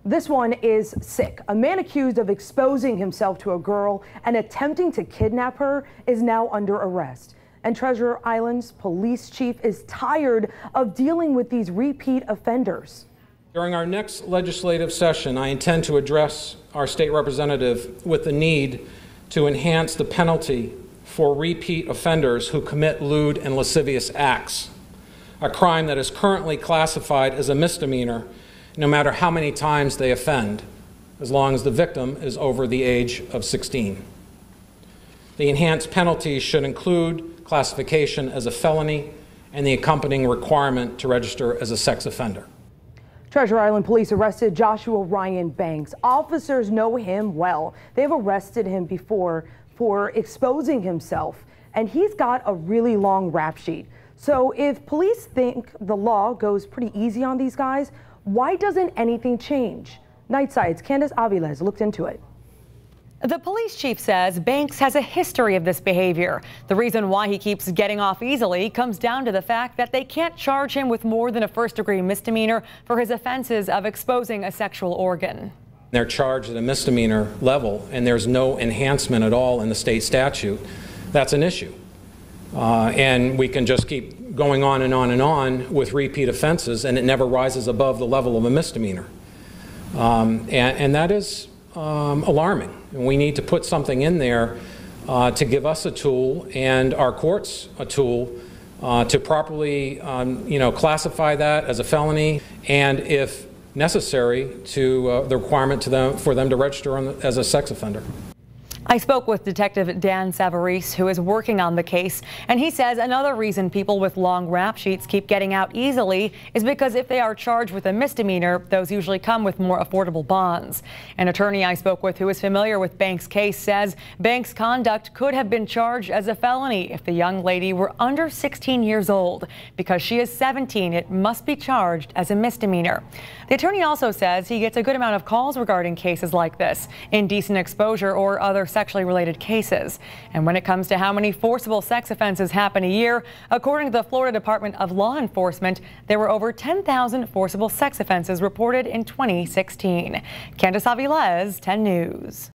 This one is sick. A man accused of exposing himself to a girl and attempting to kidnap her is now under arrest. And Treasure Island's police chief is tired of dealing with these repeat offenders. During our next legislative session, I intend to address our state representative with the need to enhance the penalty for repeat offenders who commit lewd and lascivious acts, a crime that is currently classified as a misdemeanor no matter how many times they offend, as long as the victim is over the age of 16. The enhanced penalties should include classification as a felony and the accompanying requirement to register as a sex offender. Treasure Island police arrested Joshua Ryan Banks. Officers know him well. They've arrested him before for exposing himself, and he's got a really long rap sheet. So if police think the law goes pretty easy on these guys, why doesn't anything change? Nightside's Candace Aviles looked into it. The police chief says Banks has a history of this behavior. The reason why he keeps getting off easily comes down to the fact that they can't charge him with more than a first-degree misdemeanor for his offenses of exposing a sexual organ. They're charged at a misdemeanor level, and there's no enhancement at all in the state statute. That's an issue. And we can just keep going on and on and on with repeat offenses, and it never rises above the level of a misdemeanor. And that is alarming. And we need to put something in there to give us a tool and our courts a tool to properly classify that as a felony, and if necessary, to the requirement for them to register as a sex offender. I spoke with Detective Dan Savarese, who is working on the case, and he says another reason people with long rap sheets keep getting out easily is because if they are charged with a misdemeanor, those usually come with more affordable bonds. An attorney I spoke with who is familiar with Banks' case says Banks' conduct could have been charged as a felony if the young lady were under 16 years old. Because she is 17, it must be charged as a misdemeanor. The attorney also says he gets a good amount of calls regarding cases like this, indecent exposure or other sexually related cases. And when it comes to how many forcible sex offenses happen a year, according to the Florida Department of Law Enforcement, there were over 10,000 forcible sex offenses reported in 2016. Candace Aviles, 10 News.